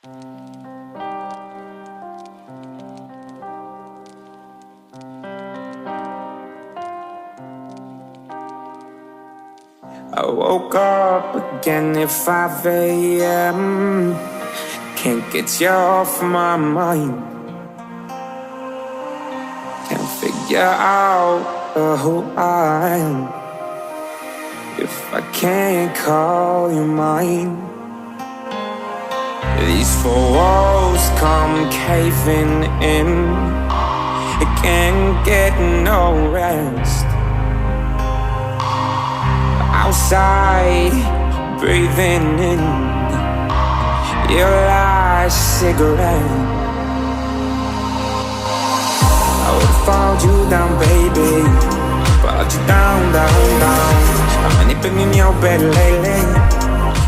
I woke up again at 5 a.m. Can't get you off my mind. Can't figure out who I am if I can't call you mine. These four walls come caving in. I can't get no rest. Outside, breathing in your last cigarette. I would've followed you down, baby. Followed you down, down, down. I'm nipping in your bed lately.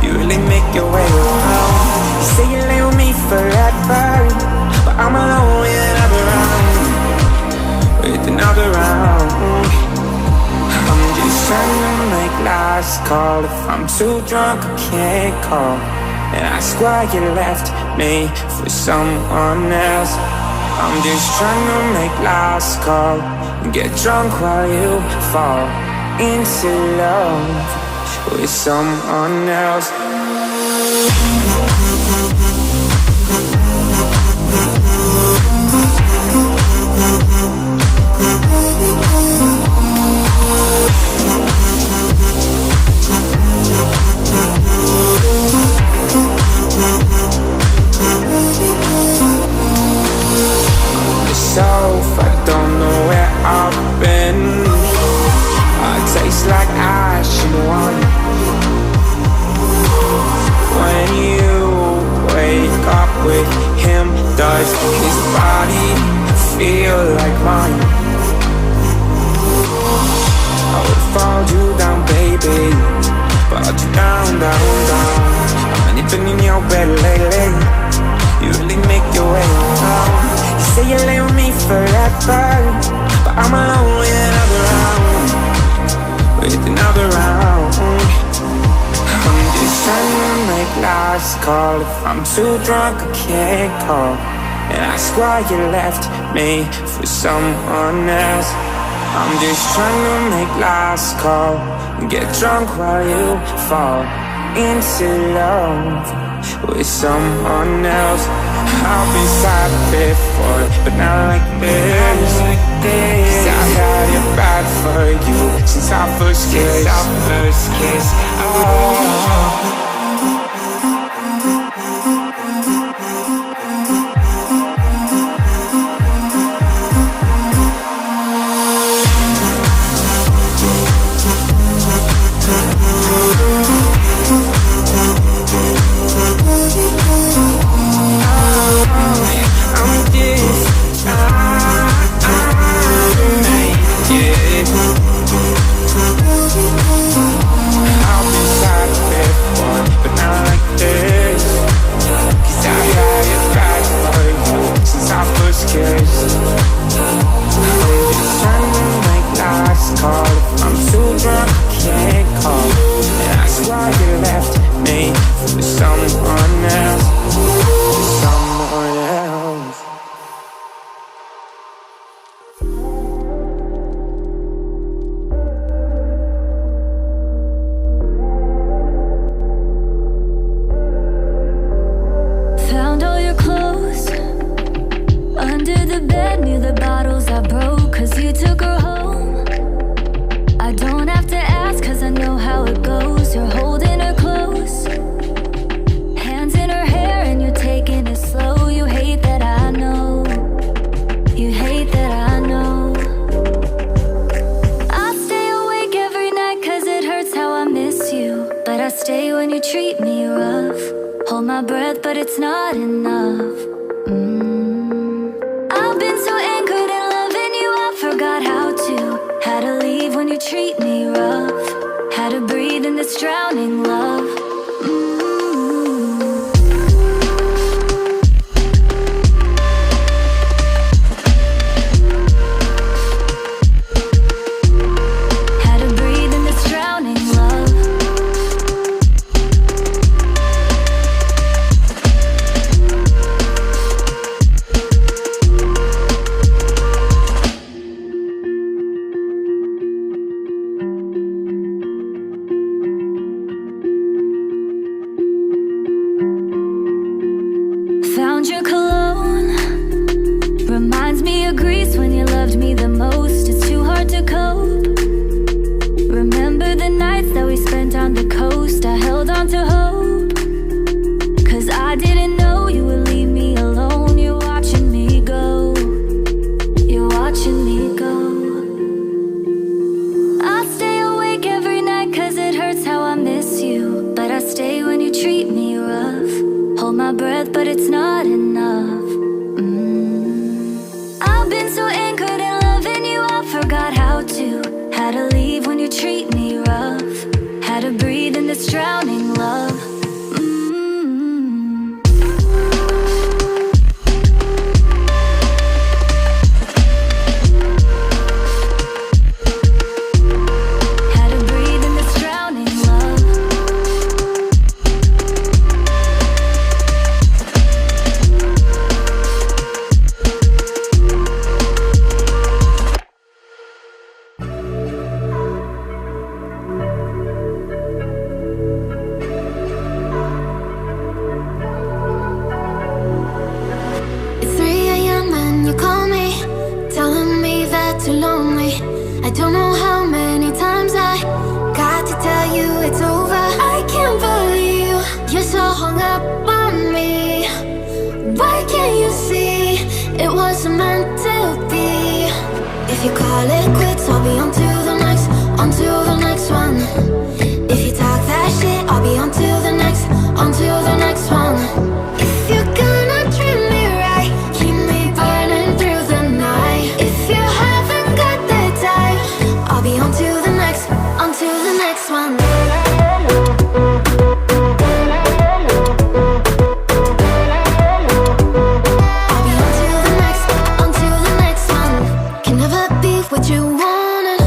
You really make your way around. You say you lay with me forever, but I'm alone with another round. With another round. I'm just trying to make last call. If I'm too drunk, I can't call. And ask why you left me for someone else. I'm just trying to make last call and get drunk while you fall into love with someone else. I don't know where I've been. I taste like ash and wine. When you wake up with him, does his body feel like mine? I would've followed you down, baby. Followed you down, down, down. I'm nipping in your bed lately. You really make your way around. You say you lay with me forever, but I'm alone with another round. With another round. I'm just trying to make last call. If I'm too drunk, I can't call. And ask why you left me for someone else. I'm just trying to make last call and get drunk while you fall into love with someone else. I've been sad before, but not like this. Cause I had it bad for you since our first kiss. Oh. want your cologne. Reminds me of Greece when you loved me the most. It's too hard to cope. Remember the nights that we spent on the coast. I held on to hope, 'cause I didn't know you would leave me alone. You're watching me go. You're watching me go. I stay awake every night 'cause it hurts how I miss you. But I stay when you treat me rough. Hold my breath, but it's not enough. I've been so anchored in loving you, I forgot how to. Had to leave when you treat me rough. Had to breathe in this drowning love. I don't know how many times I got to tell you it's over. I can't believe you're so hung up on me. Why can't you see it wasn't meant to be? If you call it quits, I'll be on to the next one. If you talk that shit, I'll be on to the next one. If you're gonna treat me right, keep me burning through the night. If you haven't got the time, I'll be on to the next one. I'll be on to the next one. Can never be what you wanted.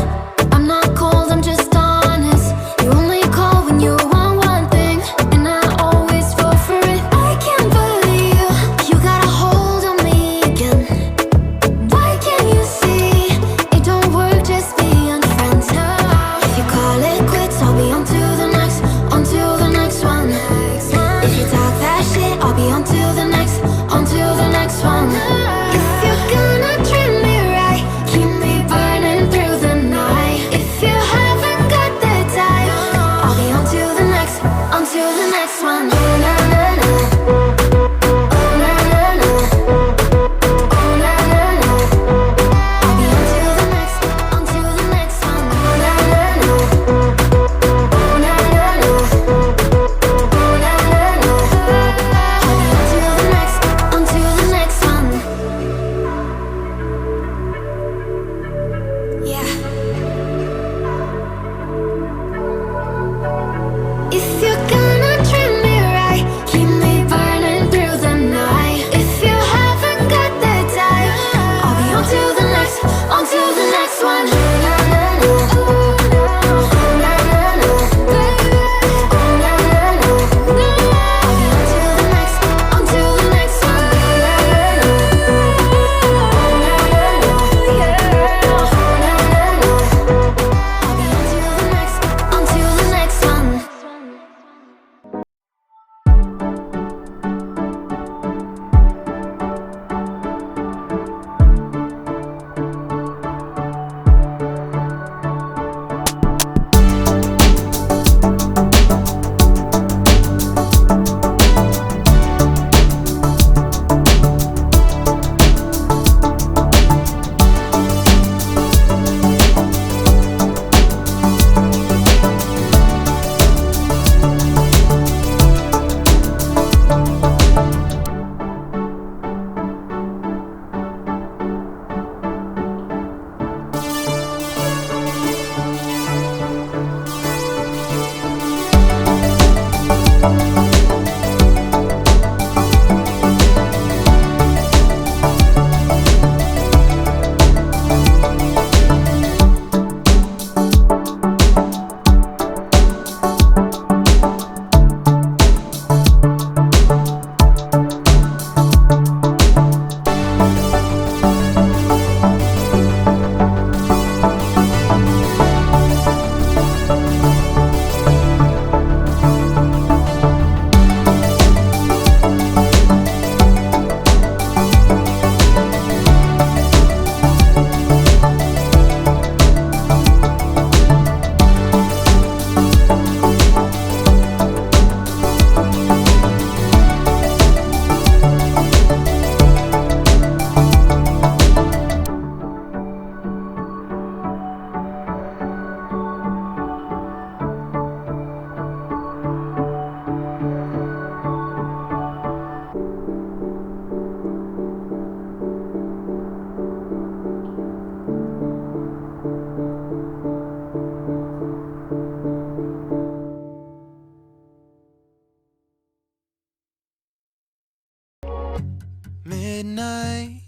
Midnight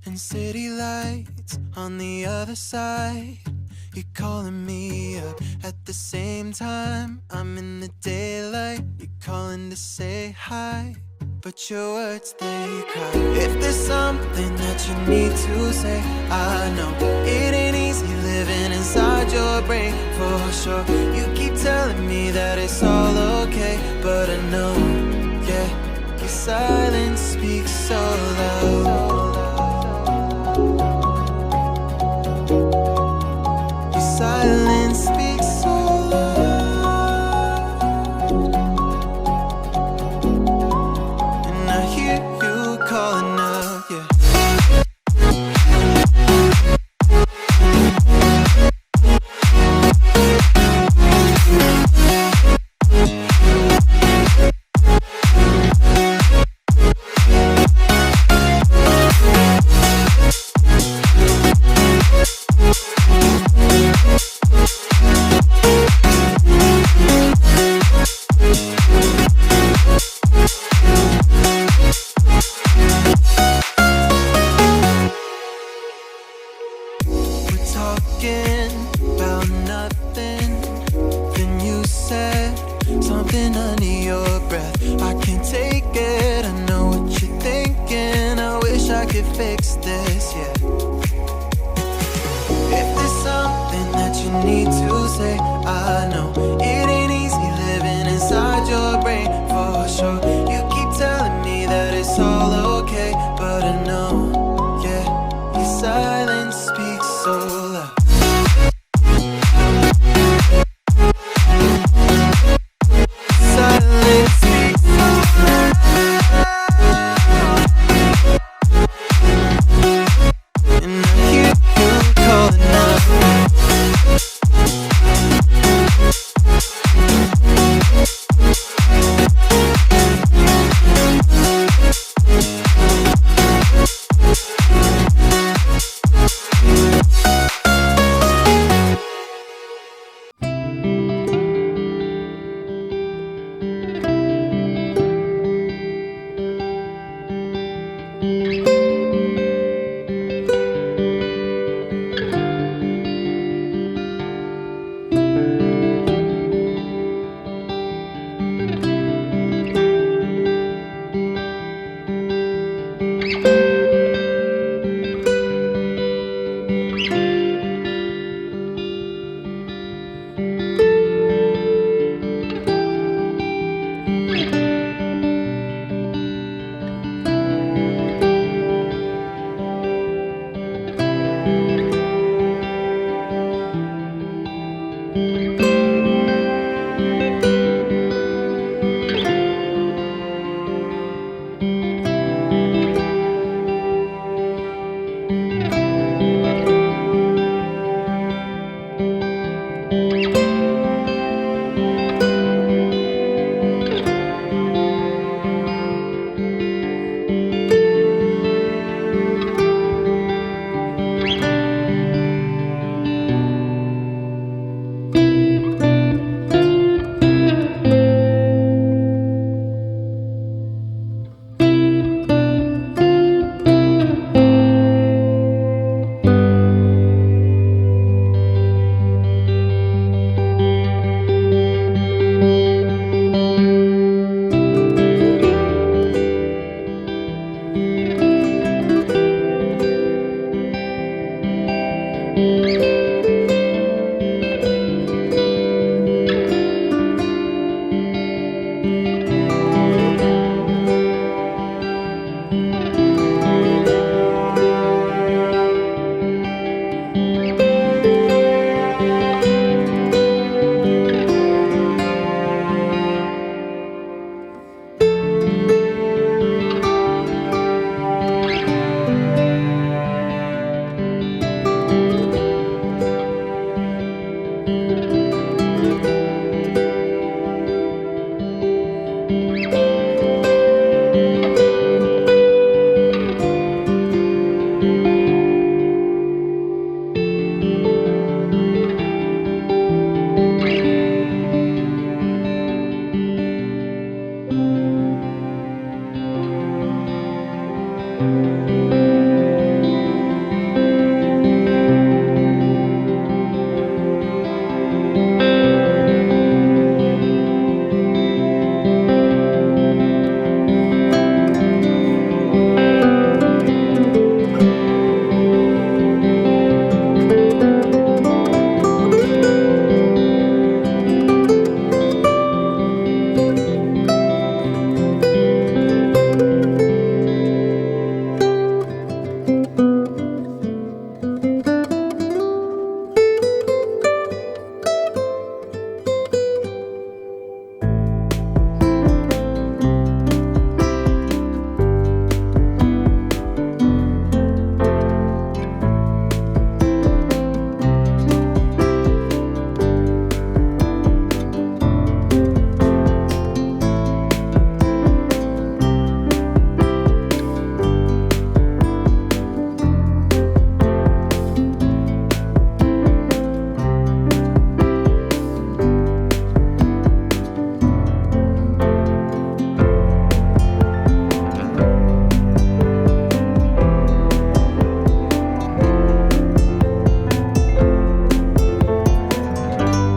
and city lights on the other side. You're calling me up at the same time. I'm in the daylight. You're calling to say hi, but your words, they cry. If there's something that you need to say, I know it ain't easy living inside your brain, for sure. You keep telling me that it's all okay, but I know, yeah, your silence speaks so loud. Your silence speaks so loud, and I hear you calling up, yeah. Talking about nothing. Then you said something under your breath. I can't take it, I know what you're thinking. I wish I could fix this, yeah. If there's something that you need to say, I know it ain't easy living inside your brain, for sure. You keep telling me that it's all okay, but I know, yeah, your silence speaks so loud. Silence speaks so loud, and I hear you calling out.